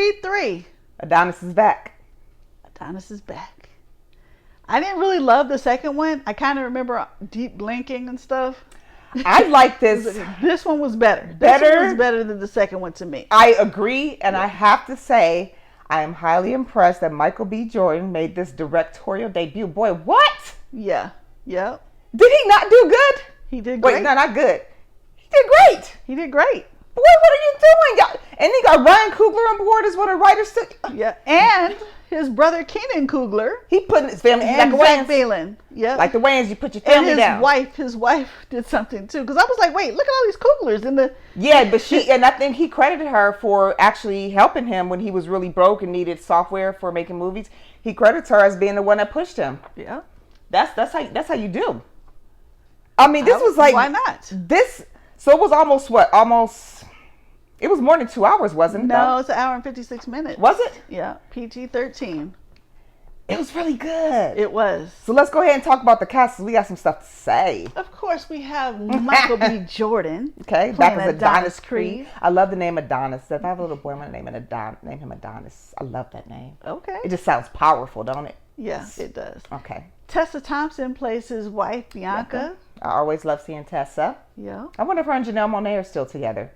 Creed 3. Adonis is back. Adonis is back. I didn't really love the second one. I kind of remember deep blinking and stuff. I like this. This one was better. Better? This one was better than the second one to me. I agree, and I have to say, I am highly impressed that Michael B. Jordan made this directorial debut. Boy, what? Yeah. Yep. Did he not do good? He did great. Wait, no, not good. He did great. He did great. Boy, what are you doing? Y'all? And he got Ryan Coogler on board as one of the writers. Yeah, and his brother Kenan Coogler. He put his family and like the Zach Wayans. Balin. Yeah, Like the Wayans, you put your family and down. His wife did something too. Because I was like, wait, look at all these Cooglers in the. Yeah, but and I think he credited her for actually helping him when he was really broke and needed software for making movies. He credits her as being the one that pushed him. Yeah, that's how you do. I mean, this was like, why not? So it was almost what? Almost. It was more than 2 hours, wasn't it? No, it's an hour and 56 minutes. Was it? Yeah, PG-13. It was really good. It was. So let's go ahead and talk about the cast. We got some stuff to say. Of course, we have Michael B. Jordan. Okay, back as Adonis Creed. I love the name Adonis. If I have a little boy, I'm going to name him Adonis. I love that name. Okay. It just sounds powerful, don't it? Yeah, it does. Okay. Tessa Thompson plays his wife, Bianca. I always love seeing Tessa. Yeah. I wonder if her and Janelle Monáe are still together.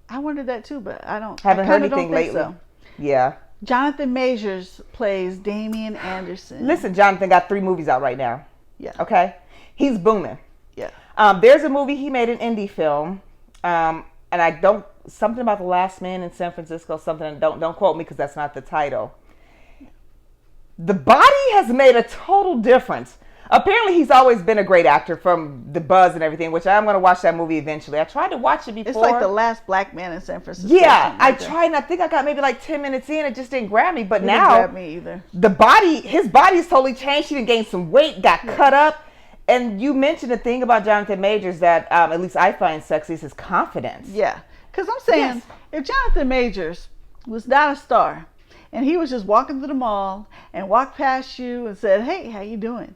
I wondered that too, but haven't heard anything lately. So. Yeah. Jonathan Majors plays Damian Anderson. Listen, Jonathan got 3 movies out right now. Yeah. Okay. He's booming. Yeah. There's a movie he made, an indie film, and something about the last man in San Francisco. Something. Don't quote me because that's not the title. The body has made a total difference. Apparently, he's always been a great actor from The Buzz and everything, which I'm going to watch that movie eventually. I tried to watch it before. It's like the last black man in San Francisco. Yeah, I tried, and I think I got maybe like 10 minutes in. It just didn't grab me. But now, didn't grab me either. His body's totally changed. He done gained some weight, got cut up. And you mentioned the thing about Jonathan Majors that at least I find sexy is his confidence. Yeah, because I'm saying, if Jonathan Majors was not a star, and he was just walking through the mall and walked past you and said, "Hey, how you doing?"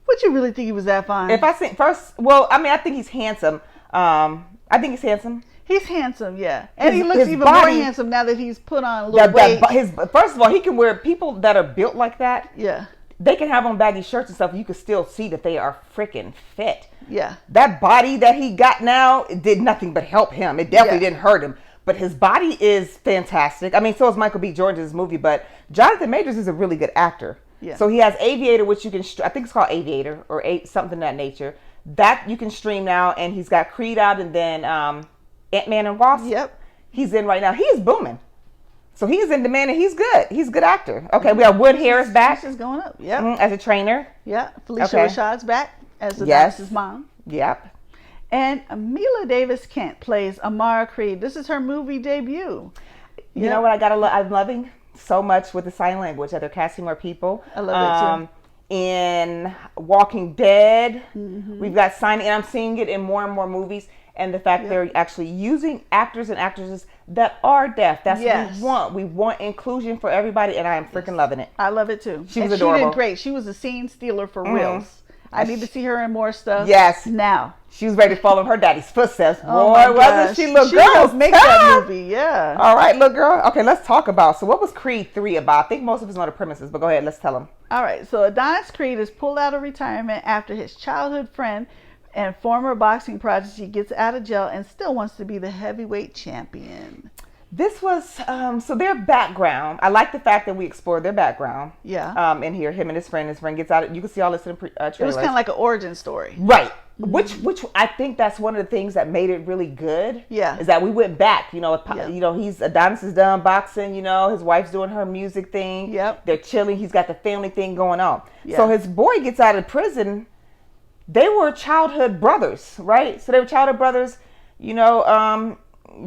Would you really think he was that fine? If I think I think he's handsome. I think he's handsome. He's handsome, yeah. And he looks even more handsome now that he's put on a little weight. First of all, he can wear, people that are built like that, yeah, they can have on baggy shirts and stuff. You can still see that they are freaking fit. Yeah. That body that he got now, it did nothing but help him. It definitely didn't hurt him. But his body is fantastic. I mean, so is Michael B. Jordan in this movie. But Jonathan Majors is a really good actor. Yeah. So he has Aviator, which you can, I think it's called Aviator or something of that nature. That you can stream now. And he's got Creed out, and then Ant-Man and Wasp. Yep. He's in right now. He is booming. So he's in demand, and he's good. He's a good actor. Okay, we have Wood Harris back. She's going up. Yep. As a trainer. Yeah. Felicia Rashad's back as Adonis' mom. Yep. And Mila Davis Kent plays Amara Creed. This is her movie debut. You know what I'm loving so much with the sign language that they're casting more people. I love it too. In Walking Dead, we've got signing, and I'm seeing it in more and more movies. And the fact they're actually using actors and actresses that are deaf. That's what we want. We want inclusion for everybody, and I am freaking loving it. I love it too. She was adorable. She did great. She was a scene stealer for reals. I need to see her in more stuff. Yes. Now. She was ready to follow in her daddy's footsteps. Boy, wasn't she, little girl? She make that movie, yeah. All right, little girl. Okay, let's talk about. So what was Creed 3 about? I think most of us know the premises, but go ahead. Let's tell them. All right. So Adonis Creed is pulled out of retirement after his childhood friend and former boxing prodigy gets out of jail and still wants to be the heavyweight champion. This was, so their background, I like the fact that we explored their background. Yeah. In here, him and his friend gets out. You can see all this in trailers. It was kind of like an origin story. Right. Which I think that's one of the things that made it really good. Yeah. Is that we went back, Adonis is done boxing, his wife's doing her music thing. Yep. They're chilling. He's got the family thing going on. Yeah. So his boy gets out of prison. They were childhood brothers, right? So they were childhood brothers,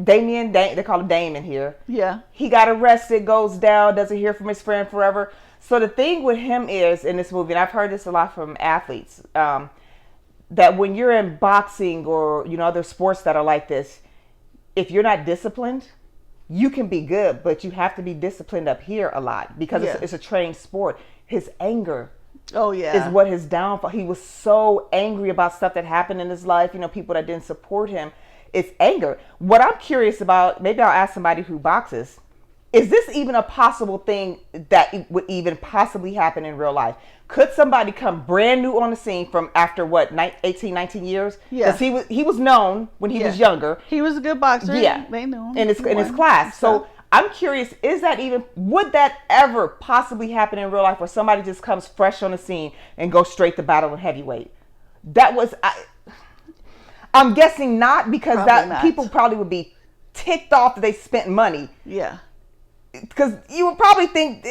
Damien, they call him Damon here. Yeah. He got arrested, goes down, doesn't hear from his friend forever. So the thing with him is, in this movie, and I've heard this a lot from athletes, that when you're in boxing or, other sports that are like this, if you're not disciplined, you can be good, but you have to be disciplined up here a lot because it's a trained sport. His anger is what his downfall. He was so angry about stuff that happened in his life, people that didn't support him. It's anger. What I'm curious about, maybe I'll ask somebody who boxes, is this even a possible thing that would even possibly happen in real life? Could somebody come brand new on the scene from after what, 18, 19 years? Yeah. Because he was known when he was younger. He was a good boxer. Yeah. They knew him. In his class. So I'm curious, would that ever possibly happen in real life where somebody just comes fresh on the scene and goes straight to battle in heavyweight? I'm guessing not, because people probably would be ticked off that they spent money. Yeah. Because you would probably think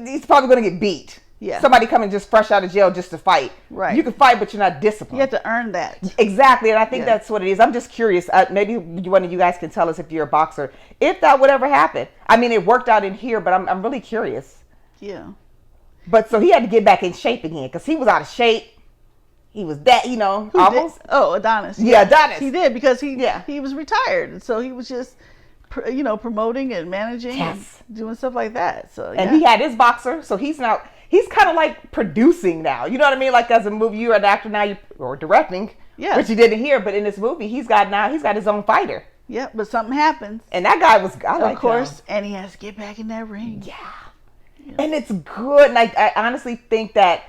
he's probably going to get beat. Yeah. Somebody coming just fresh out of jail just to fight. Right. You can fight, but you're not disciplined. You have to earn that. Exactly. And I think that's what it is. I'm just curious. Maybe one of you guys can tell us, if you're a boxer, if that would ever happen. I mean, it worked out in here, but I'm really curious. Yeah. But so he had to get back in shape again, because he was out of shape. He was almost. Oh, Adonis. Yeah, Adonis. He did, because he was retired. So he was just, promoting and managing and doing stuff like that. So And he had his boxer. So he's kind of like producing now. You know what I mean? Like, as a movie, you're an actor now, or directing, which you didn't hear. But in this movie, he's got his own fighter. Yeah, but something happens. And that guy was, of course, and he has to get back in that ring. Yeah. And it's good. And I honestly think that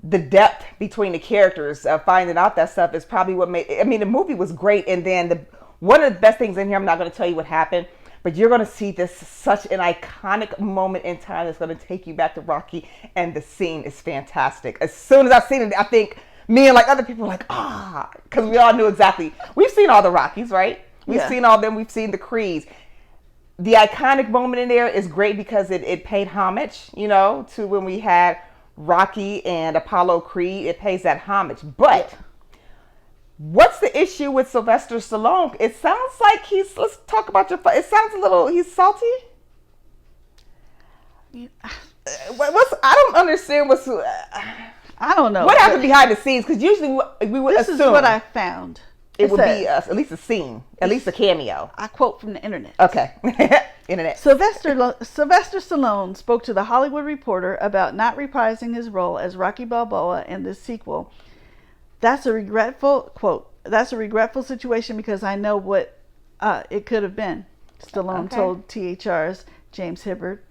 the depth between the characters, finding out that stuff, is probably what made, the movie was great. And then one of the best things in here, I'm not going to tell you what happened, but you're going to see such an iconic moment in time that's going to take you back to Rocky, and the scene is fantastic. As soon as I've seen it, I think me and other people were like, because we all knew exactly. We've seen all the Rockies, right? We've seen all of them. We've seen the Creeds. The iconic moment in there is great because it paid homage, to when we had Rocky and Apollo Creed. It pays that homage. But what's the issue with Sylvester Stallone? It sounds like let's talk about it sounds a little, he's salty. I don't understand I don't know. What happened behind the scenes? Because usually we would assume. This is what I found. It would be at least a scene, at least a cameo. I quote from the internet. Okay. Internet. Sylvester Stallone spoke to The Hollywood Reporter about not reprising his role as Rocky Balboa in this sequel. That's a regretful situation, because I know what it could have been, Stallone told THR's James Hibbert.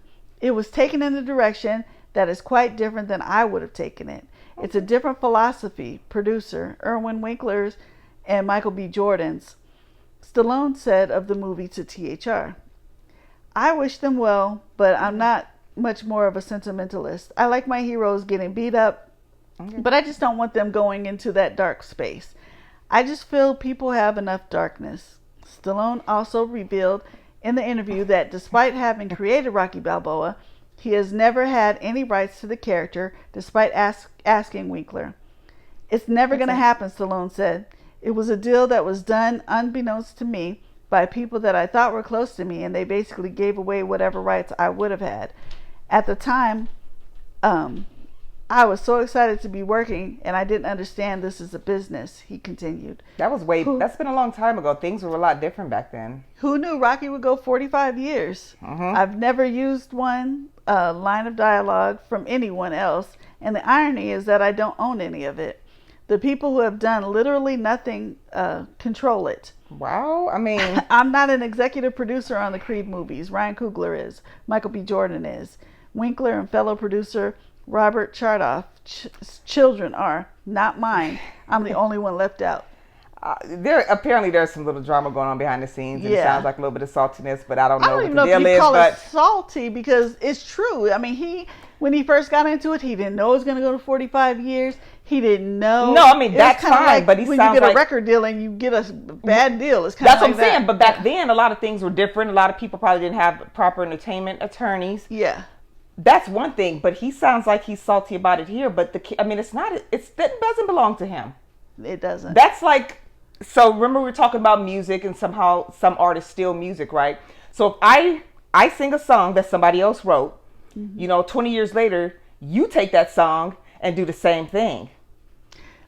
It was taken in a direction that is quite different than I would have taken it. It's a different philosophy. Producer Irwin Winkler's and Michael B. Jordan's. Stallone said of the movie to THR, "I wish them well, but I'm not much more of a sentimentalist. I like my heroes getting beat up, but I just don't want them going into that dark space. I just feel people have enough darkness." Stallone also revealed in the interview that despite having created Rocky Balboa, he has never had any rights to the character, despite asking Winkler. "It's never going to happen," Stallone said. "It was a deal that was done unbeknownst to me by people that I thought were close to me, and they basically gave away whatever rights I would have had. At the time, I was so excited to be working, and I didn't understand this is a business," he continued. That's been a long time ago. Things were a lot different back then. Who knew Rocky would go 45 years? I've never used one line of dialogue from anyone else, and the irony is that I don't own any of it. The people who have done literally nothing control it. Wow. I'm not an executive producer on the Creed movies. Ryan Coogler is. Michael B. Jordan is. Winkler and fellow producer Robert Chardoff's children are. Not mine. I'm the only one left out. There's some little drama going on behind the scenes. And it sounds like a little bit of saltiness, but I don't know what the deal is. Call it salty, because it's true. When he first got into it, he didn't know it was going to go to 45 years. He didn't know. No, that's fine. Like but he when sounds you get like a record deal and you get a bad deal. It's kind that's of what I'm saying. But back then, a lot of things were different. A lot of people probably didn't have proper entertainment attorneys. Yeah. That's one thing. But he sounds like he's salty about it here. But it's not. It doesn't belong to him. It doesn't. That's like. So remember, we were talking about music, and somehow some artists steal music, right? So if I sing a song that somebody else wrote, 20 years later, you take that song and do the same thing.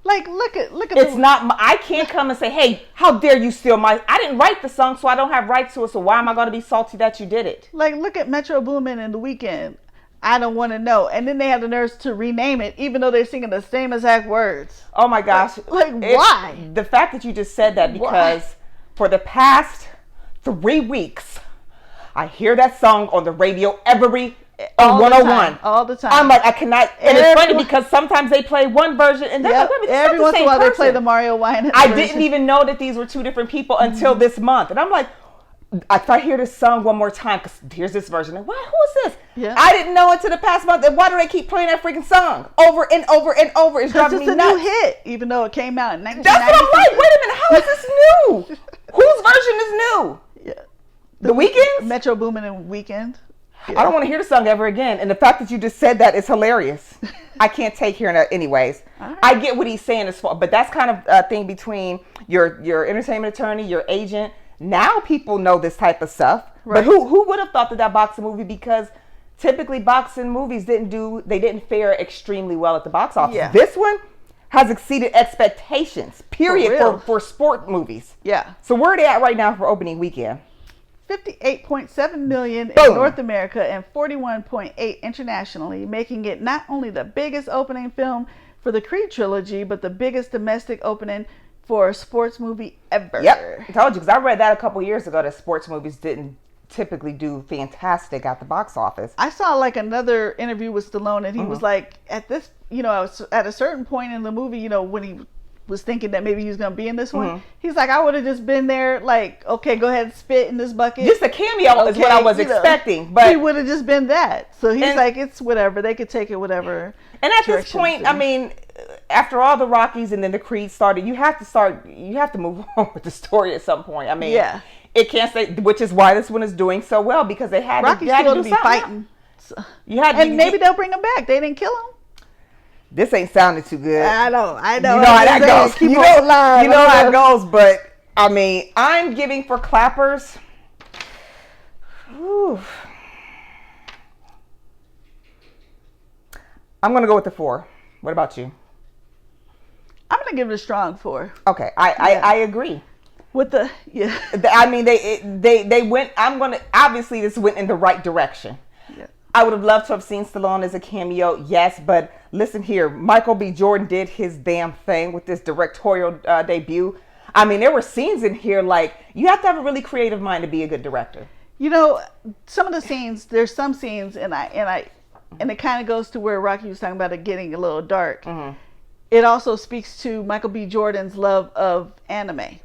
Like, look at. I can't come and say, "Hey, how dare you steal I didn't write the song, so I don't have rights to it. So why am I going to be salty that you did it?" Like, look at Metro Boomin and The Weeknd. I don't want to know. And then they had the nerves to rename it, even though they're singing the same exact words. Oh my gosh. Why? The fact that you just said that, because for the past 3 weeks, I hear that song on the radio on 101. All the time. I'm like, I cannot. And it's funny because sometimes they play one version and then every once in a while they play the Mario Winans version. Didn't even know that these were two different people until this month. And I'm like, if I hear this song one more time, because here's this version. And who is this? Yeah. I didn't know until the past month. And why do they keep playing that freaking song over and over and over? It's driving me nuts. It's a new hit, even though it came out in 1990. That's what I'm like. Wait a minute. How is this new? Whose version is new? Yeah. The Weeknd's? Metro Boomin and Weeknd. Yeah. I don't want to hear the song ever again. And the fact that you just said that is hilarious. I can't take hearing that anyways. Right. I get what he's saying as far, but that's kind of a thing between your entertainment attorney, your agent. Now people know this type of stuff. Right. But who would have thought that boxing movie, because typically boxing movies didn't fare extremely well at the box office. Yeah. This one has exceeded expectations, period, for sport movies. Yeah. So where are they at right now for opening weekend? 58.7 million in North America and 41.8 internationally, making it not only the biggest opening film for the Creed trilogy, but the biggest domestic opening for a sports movie ever. Yep, I told you, because I read that a couple years ago that sports movies didn't typically do fantastic at the box office. I saw like another interview with Stallone, and he was like, at this, at a certain point in the movie, when he was thinking that maybe he was going to be in this one, he's like, I would have just been there, like, okay, go ahead and spit in this bucket. Just a cameo is what I was expecting, but he would have just been that. So he's like, it's whatever, they could take it whatever. And at this point, I mean, after all the Rockies and then the Creed started, you have to move on with the story at some point. I mean, it can't stay, which is why this one is doing so well, because they had Rockies to be fighting. So, and maybe they'll bring them back. They didn't kill him. This ain't sounding too good. I know. You know how that goes. You know how it goes, but I mean, I'm giving for clappers. Whew. I'm going to go with the 4. What about you? I'm going to give it a strong 4. Okay. I agree. With I mean, they went, obviously this went in the right direction. Yeah. I would have loved to have seen Stallone as a cameo, yes, but listen here, Michael B. Jordan did his damn thing with this directorial debut. I mean, there were scenes in here, like, you have to have a really creative mind to be a good director. Some of the scenes, there's some scenes, and it kind of goes to where Rocky was talking about it getting a little dark. Mm-hmm. It also speaks to Michael B. Jordan's love of anime.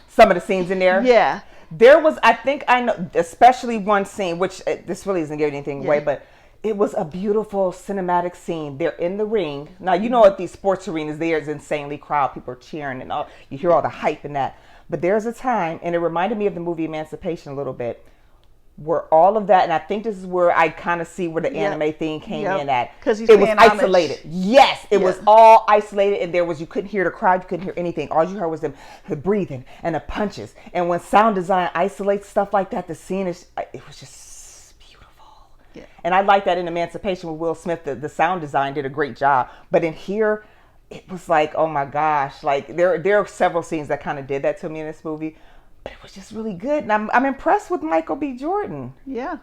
Some of the scenes in there? Yeah. There was, I know, especially one scene, which this really isn't giving anything away, but it was a beautiful cinematic scene. They're in the ring. Now, at these sports arenas, there's insanely crowded. People are cheering and all. You hear all the hype in that. But there's a time, and it reminded me of the movie Emancipation a little bit, where all of that, and I think this is where I kind of see where the anime thing came in at. Because it was isolated. Yes, it was all isolated, and you couldn't hear the crowd, you couldn't hear anything. All you heard was them breathing and the punches. And when sound design isolates stuff like that, the scene it was just beautiful. Yeah. And I like that in Emancipation with Will Smith, the sound design did a great job. But in here, it was like, oh my gosh, like there are several scenes that kind of did that to me in this movie. But it was just really good. And I'm impressed with Michael B. Jordan. Yeah.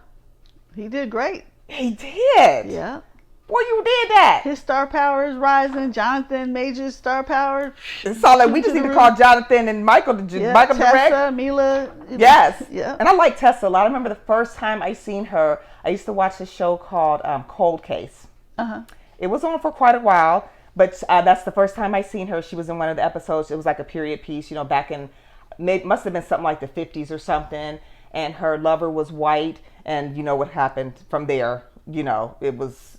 He did great. He did. Yeah. Boy, you did that. His star power is rising. Jonathan Major's star power. It's all like we just need to call Jonathan and Michael Michael Tessa, direct. Mila. Yes. Yeah. And I like Tessa a lot. I remember the first time I seen her, I used to watch a show called Cold Case. Uh-huh. It was on for quite a while, but that's the first time I seen her. She was in one of the episodes. It was like a period piece, back in, must have been something like the 50s or something. And her lover was white. And what happened from there. It was,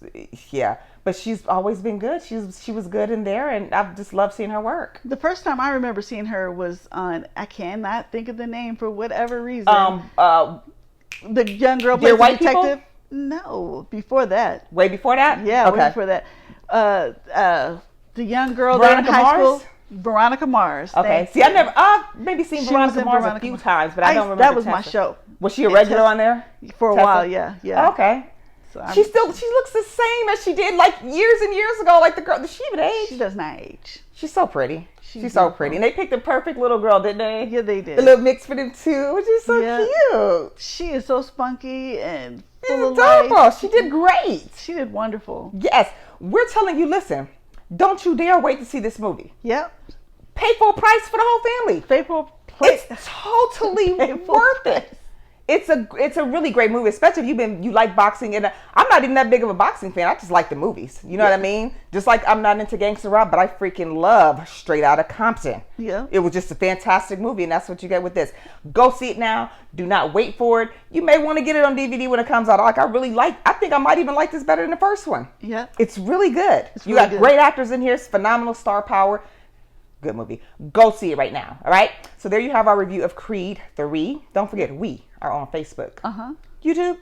but she's always been good. She was good in there, and I've just loved seeing her work. The first time I remember seeing her was on, I cannot think of the name for whatever reason. The young girl plays a detective. People? No, before that. Way before that? Yeah, okay. Way before that. The young girl there in high school. Veronica Mars. Okay. See, I've maybe seen Veronica Mars a few times, but I don't remember. That was my show. Was she a regular on there? For a while, yeah. Okay. So she looks the same as she did like years and years ago. Like the girl, does she even age? She does not age. She's so pretty. She's so pretty. And they picked the perfect little girl, didn't they? Yeah, they did. The little mix for them too, which is so cute. She is so spunky and full of life. She did great. She did wonderful. Yes. We're telling you, listen, don't you dare wait to see this movie. Yep. Pay full price for the whole family. Pay full price. It's totally worth it. It's a really great movie, especially if you like boxing. And I'm not even that big of a boxing fan. I just like the movies. You know what I mean? Just like I'm not into gangster rap, but I freaking love Straight Outta Compton. Yeah. It was just a fantastic movie, and that's what you get with this. Go see it now. Do not wait for it. You may want to get it on DVD when it comes out. I think I might even like this better than the first one. Yeah. It's really good. It's you really got good. great actors in here. It's phenomenal star power. Good movie. Go see it right now. All right. So there you have our review of Creed 3. Don't forget, we are on Facebook, YouTube,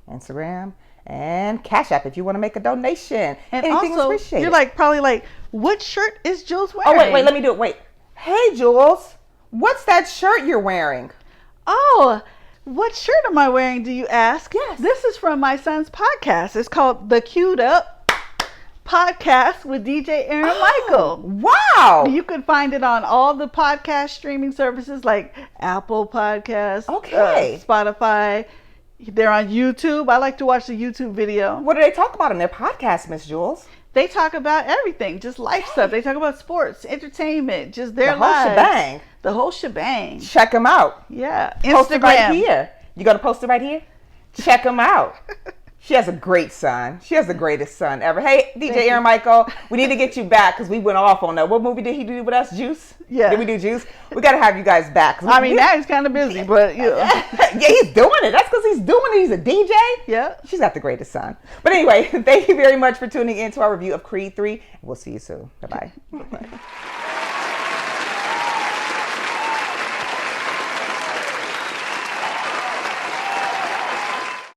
Instagram, and Cash App if you want to make a donation. And anything is also, appreciated. you're probably like, what shirt is Jules wearing? Oh, wait, let me do it. Wait. Hey, Jules, what's that shirt you're wearing? Oh, what shirt am I wearing, do you ask? Yes. This is from my son's podcast. It's called The Queued Up Podcast with DJ Aaron Michael. Wow. You can find it on all the podcast streaming services like Apple Podcasts, Spotify. They're on YouTube. I like to watch the YouTube video. What do they talk about in their podcast, Miss Jules? They talk about everything, just life stuff. They talk about sports, entertainment, just their the whole lives. shebang. The whole shebang. Check them out. Yeah. Post it right Instagram. here. You going to post it right here? Check them out. She has a great son. She has the greatest son ever. Hey, DJ Aaron Michael, we need to get you back because we went off on that. What movie did he do with us? Juice? Yeah. Did we do Juice? We got to have you guys back. Now he's kind of busy, but yeah, he's doing it. That's because he's doing it. He's a DJ. Yeah. She's got the greatest son. But anyway, thank you very much for tuning in to our review of Creed 3. We'll see you soon. Bye-bye. Bye-bye.